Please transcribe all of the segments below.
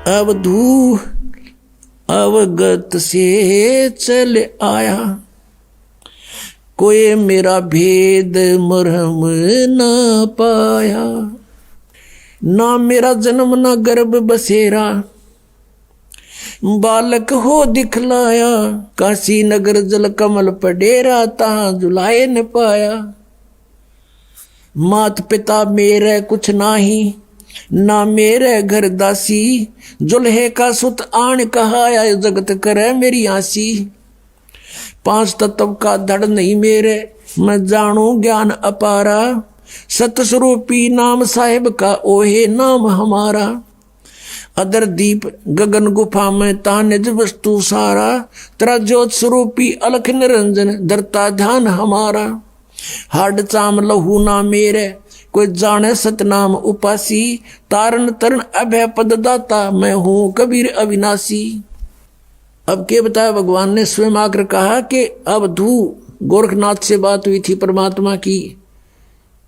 अवधू अवगत से चल आया, कोई मेरा भेद मरहम न पाया। ना मेरा जन्म ना गर्भ बसेरा, बालक हो दिखलाया। काशी नगर जल कमल पडेरा, तहां जुलाए न पाया। मात पिता मेरे कुछ नाही, ना मेरे घर दासी। जुल्हे का सुत आन कहाया, जगत करे मेरी आसी। पांच तत्व का धड़ नहीं मेरे, मैं जानू ज्ञान अपारा। सतस्वरूपी नाम साहिब का, ओहे नाम हमारा। अदर दीप गगन गुफा में ता निज वस्तु सारा। तेरा ज्योत स्वरूपी अलख निरंजन, धरता ध्यान हमारा। हाड चाम लहू ना मेरे, कोई जाने सतनाम उपासी। तारण तरण अभय पद दाता, मैं हूं कबीर अविनाशी। अब के बताया, भगवान ने स्वयं आकर कहा कि अवधू गोरखनाथ से बात हुई थी परमात्मा की,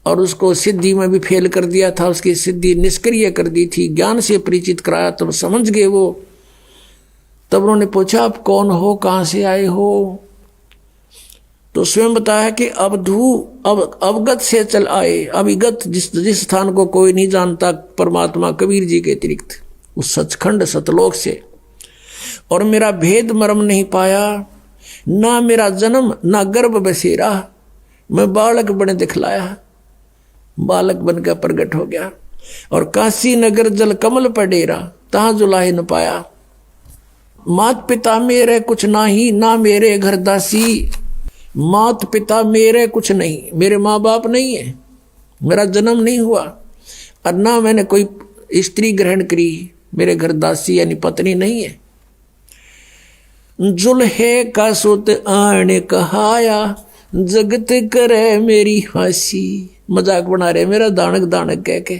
और उसको सिद्धि में भी फेल कर दिया था, उसकी सिद्धि निष्क्रिय कर दी थी। ज्ञान से परिचित कराया, तब समझ गए वो। तब उन्होंने पूछा, आप कौन हो, कहाँ से आए हो? तो स्वयं बताया कि अवधू अवगत से चल आए। अविगत जिस स्थान को कोई नहीं जानता परमात्मा कबीर जी के अतिरिक्त, उस सचखंड सतलोक से। और मेरा भेद मर्म नहीं पाया, ना मेरा जन्म ना गर्भ बसेरा। मैं बालक बने दिखलाया, बालक बनकर प्रकट हो गया। और काशी नगर जल कमल पडेरा, तहां जुलाहे न पाया। मात पिता मेरे कुछ नाही, ना मेरे घर दासी। मात पिता मेरे कुछ नहीं, मेरे माँ बाप नहीं है, मेरा जन्म नहीं हुआ, और ना मैंने कोई स्त्री ग्रहण करी, मेरे घर दासी यानी पत्नी नहीं है। जुल्हे का सुत आने कहाया, जगत करे मेरी हंसी। मजाक बना रहे मेरा दानक दानक कह के।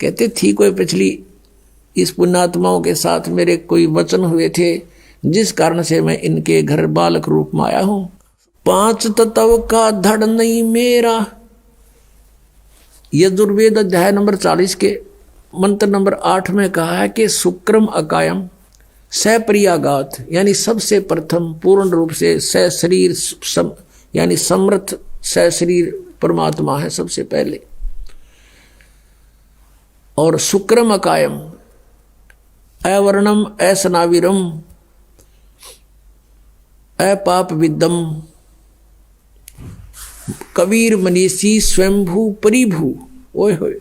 कहते थी कोई पिछली इस पुण्यात्माओं के साथ मेरे कोई वचन हुए थे, जिस कारण से मैं इनके घर बालक रूप में आया हूं। पांच तत्व का धड़ नहीं मेरा। यजुर्वेद अध्याय नंबर 40 के मंत्र नंबर 8 में कहा है कि शुक्रम अकायम सप्रियागात, यानी सबसे प्रथम पूर्ण रूप से सशरीर यानी समर्थ सशरीर परमात्मा है सबसे पहले। और शुक्रम अकायम अवर्णम असनाविरम अपाप विद्दम कबीर मनीषी स्वयंभू परिभू। ओए होए,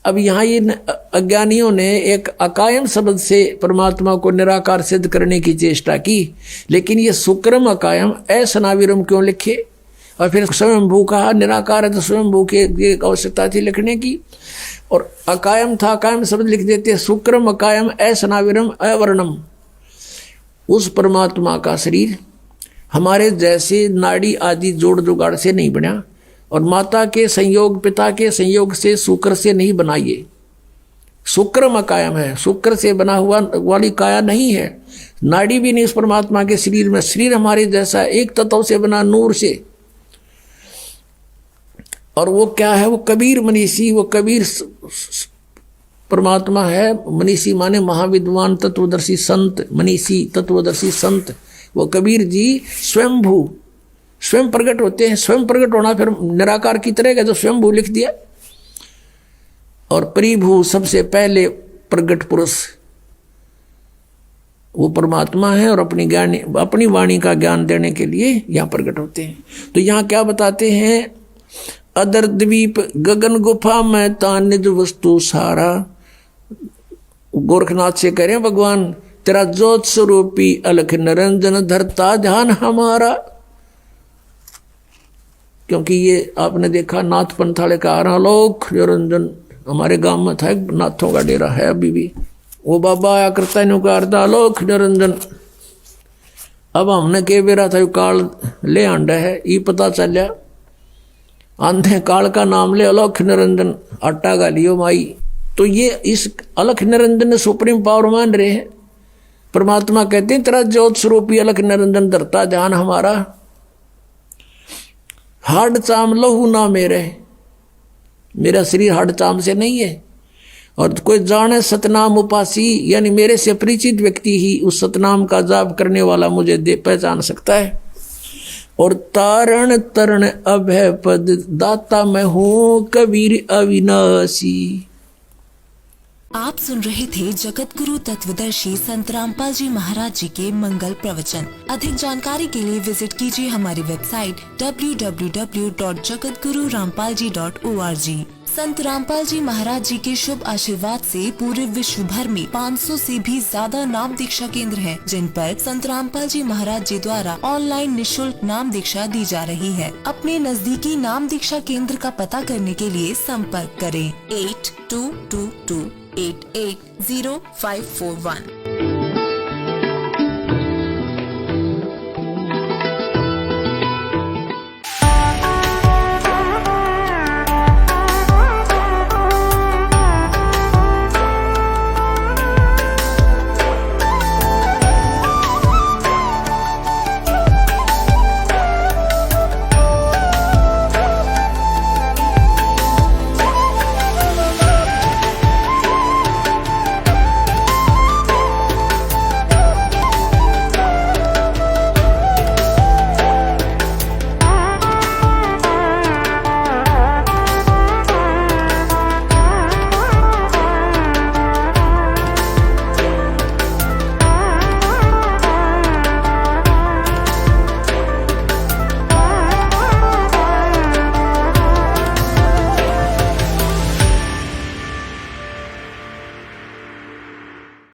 अब यहाँ ये अज्ञानियों ने एक अकायम शब्द से परमात्मा को निराकार सिद्ध करने की चेष्टा की, लेकिन ये शुक्रम अकायम असनाविरम क्यों लिखे? और फिर स्वयंभू कहा, निराकार है तो स्वयंभू की आवश्यकता थी लिखने की, और अकायम था, अकायम शब्द लिख देते। शुक्रम अकायम असनाविरम अवर्णम, उस परमात्मा का शरीर हमारे जैसे नाड़ी आदि जोड़ जुगाड़ से नहीं बना, और माता के संयोग पिता के संयोग से शुक्र से नहीं बनाइए। शुक्रम अकायम है, शुक्र से बना हुआ वाली काया नहीं है, नाड़ी भी नहीं उस परमात्मा के शरीर में। शरीर हमारे जैसा एक तत्व से बना, नूर से। और वो क्या है? वो कबीर मनीषी, वो कबीर परमात्मा है। मनीषी माने महाविद्वान तत्वदर्शी संत, मनीषी तत्वदर्शी संत। वो कबीर जी स्वयंभू, स्वयं प्रकट होते हैं। स्वयं प्रकट होना फिर निराकार की तरह का, जो स्वयंभू लिख दिया। और परिभू, सबसे पहले प्रकट पुरुष वो परमात्मा है, और अपनी वाणी का ज्ञान देने के लिए यहाँ प्रकट होते हैं। तो यहाँ क्या बताते हैं? अदर द्वीप गगन गुफा में तान निज वस्तु सारा। गोरखनाथ से कह रहे हैं भगवान, तेरा ज्योत स्वरूपी अलख निरंजन, धरता ध्यान हमारा। क्योंकि ये आपने देखा नाथ पंथाले का आलोक निरंजन, हमारे गांव में था एक नाथों का डेरा है अभी भी, वो बाबा आया करता है का अर्थ आलोक निरंजन। अब हमने के बेरा था काल ले आंडा है, ये पता चलिया आंधे काल का नाम ले अलख निरंजन, आटा गालियो माई। तो ये इस अलख निरंजन ने सुप्रीम पावर मान रहे हैं। परमात्मा कहते हैं तेरा ज्योत स्वरूपी अलख निरंजन, धरता ध्यान हमारा। हाड चाम लहू ना मेरे, मेरा शरीर हाड चाम से नहीं है, और कोई जाने सतनाम उपासी, यानी मेरे से परिचित व्यक्ति ही उस सतनाम का जाप करने वाला मुझे पहचान सकता है। और तारण तरण अभय पद दाता मैं हूँ कबीर अविनाशी। आप सुन रहे थे जगत गुरु तत्वदर्शी संत रामपाल जी महाराज जी के मंगल प्रवचन। अधिक जानकारी के लिए विजिट कीजिए हमारी वेबसाइट www.jagatgururampalji.org। संत रामपाल जी महाराज जी के शुभ आशीर्वाद से पूरे विश्व भर में 500 से भी ज्यादा नाम दीक्षा केंद्र हैं, जिन पर संत रामपाल जी महाराज जी द्वारा ऑनलाइन निशुल्क नाम दीक्षा दी जा रही है। अपने नजदीकी नाम दीक्षा केंद्र का पता करने के लिए संपर्क करें 8222880541।